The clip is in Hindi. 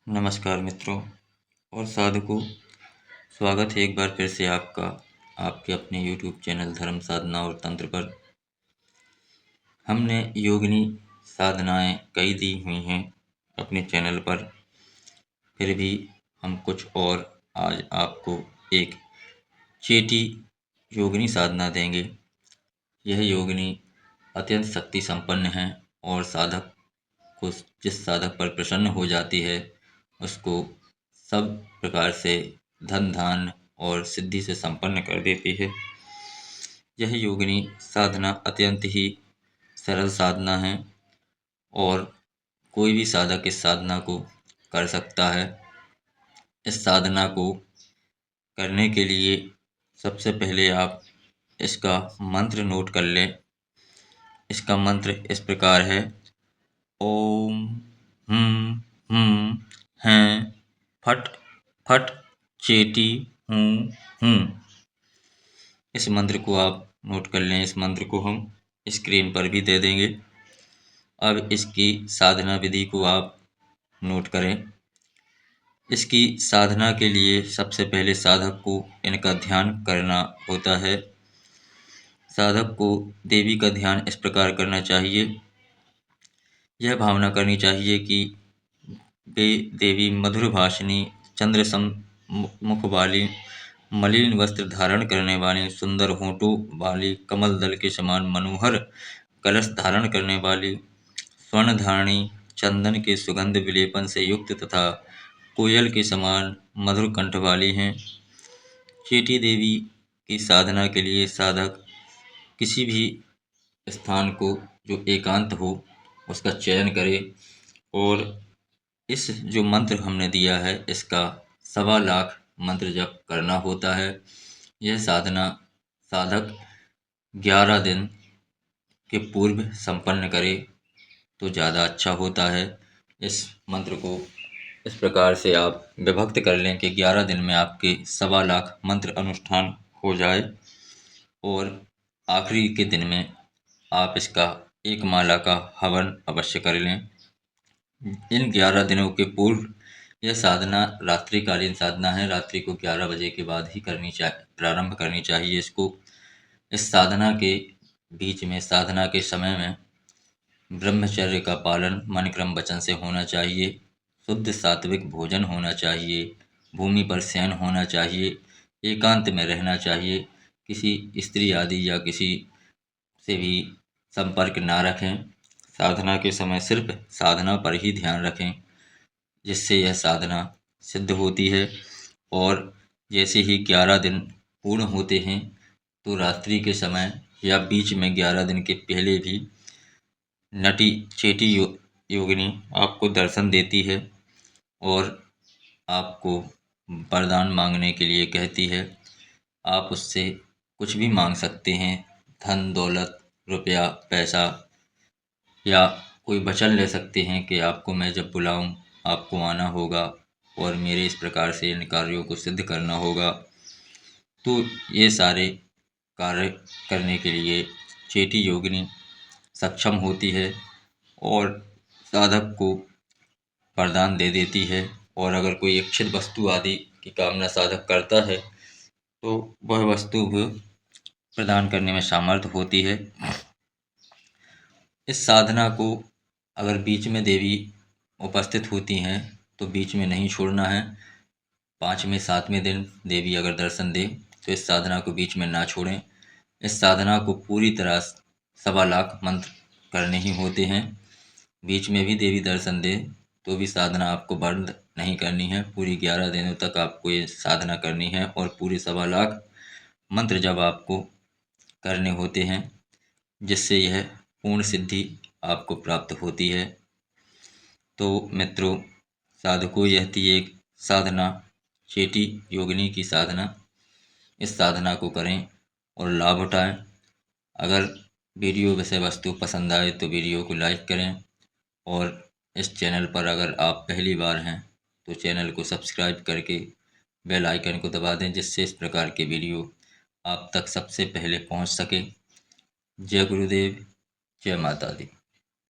नमस्कार मित्रों और साधकों, स्वागत है एक बार फिर से आपका आपके अपने YouTube चैनल धर्म साधना और तंत्र पर। हमने योगिनी साधनाएं कई दी हुई हैं अपने चैनल पर, फिर भी हम कुछ और आज आपको एक चेटी योगिनी साधना देंगे। यह योगिनी अत्यंत शक्ति संपन्न है और साधक को जिस साधक पर प्रसन्न हो जाती है उसको सब प्रकार से धन धान्य और सिद्धि से संपन्न कर देती है। यह योगिनी साधना अत्यंत ही सरल साधना है और कोई भी साधक इस साधना को कर सकता है। इस साधना को करने के लिए सबसे पहले आप इसका मंत्र नोट कर लें। इसका मंत्र इस प्रकार है: ओम हैं फट फट चेटी हूँ। इस मंत्र को आप नोट कर लें। इस मंत्र को हम स्क्रीन पर भी दे देंगे। अब इसकी साधना विधि को आप नोट करें। इसकी साधना के लिए सबसे पहले साधक को इनका ध्यान करना होता है। साधक को देवी का ध्यान इस प्रकार करना चाहिए। यह भावना करनी चाहिए कि वे देवी मधुर भाषिनी, चंद्र सम मुख वाली, मलिन वस्त्र धारण करने वाली, सुंदर होठों वाली, कमल दल के समान मनोहर कलश धारण करने वाली, स्वर्ण धारणी, चंदन के सुगंध विलेपन से युक्त तथा कोयल के समान मधुर कंठ वाली हैं। चेटी देवी की साधना के लिए साधक किसी भी स्थान को जो एकांत हो उसका चयन करे और इस जो मंत्र हमने दिया है इसका 1.25 लाख मंत्र जप करना होता है। यह साधना साधक 11 दिन के पूर्व संपन्न करे तो ज़्यादा अच्छा होता है। इस मंत्र को इस प्रकार से आप विभक्त कर लें कि 11 दिन में आपके 1.25 लाख मंत्र अनुष्ठान हो जाए और आखिरी के दिन में आप इसका 1 माला का हवन अवश्य कर लें। इन 11 दिनों के पूर्व यह साधना रात्रिकालीन साधना है। रात्रि को 11 बजे के बाद ही प्रारंभ करनी चाहिए इसको। इस साधना के बीच में, साधना के समय में ब्रह्मचर्य का पालन मन क्रम वचन से होना चाहिए। शुद्ध सात्विक भोजन होना चाहिए। भूमि पर शयन होना चाहिए। एकांत में रहना चाहिए। किसी स्त्री आदि या किसी से भी संपर्क ना रखें। साधना के समय सिर्फ साधना पर ही ध्यान रखें, जिससे यह साधना सिद्ध होती है। और जैसे ही 11 दिन पूर्ण होते हैं तो रात्रि के समय या बीच में 11 दिन के पहले भी नटी चेटी योगिनी आपको दर्शन देती है और आपको वरदान मांगने के लिए कहती है। आप उससे कुछ भी मांग सकते हैं, धन दौलत, रुपया, पैसा, या कोई वचन ले सकते हैं कि आपको मैं जब बुलाऊं आपको आना होगा और मेरे इस प्रकार से इन कार्यों को सिद्ध करना होगा। तो ये सारे कार्य करने के लिए चेटी योगिनी सक्षम होती है और साधक को वरदान दे देती है। और अगर कोई इच्छित वस्तु आदि की कामना साधक करता है तो वह वस्तु भी प्रदान करने में सामर्थ होती है। इस साधना को अगर बीच में देवी उपस्थित होती हैं तो बीच में नहीं छोड़ना है। 5वें 7वें दिन देवी अगर दर्शन दे तो इस साधना को बीच में ना छोड़ें। इस साधना को पूरी तरह 1.25 लाख मंत्र करने ही होते हैं। बीच में भी देवी दर्शन दे तो भी साधना आपको बंद नहीं करनी है। पूरी 11 दिनों तक आपको ये साधना करनी है और पूरे 1.25 लाख मंत्र जब आपको करने होते हैं, जिससे यह पूर्ण सिद्धि आपको प्राप्त होती है। तो मित्रों, साधकों, यह थी एक साधना, चेटी योगिनी की साधना। इस साधना को करें और लाभ उठाएं। अगर वीडियो विषय वस्तु पसंद आए तो वीडियो को लाइक करें और इस चैनल पर अगर आप पहली बार हैं तो चैनल को सब्सक्राइब करके बेल आइकन को दबा दें, जिससे इस प्रकार के वीडियो आप तक सबसे पहले पहुंच सके। जय गुरुदेव, जय माता दी।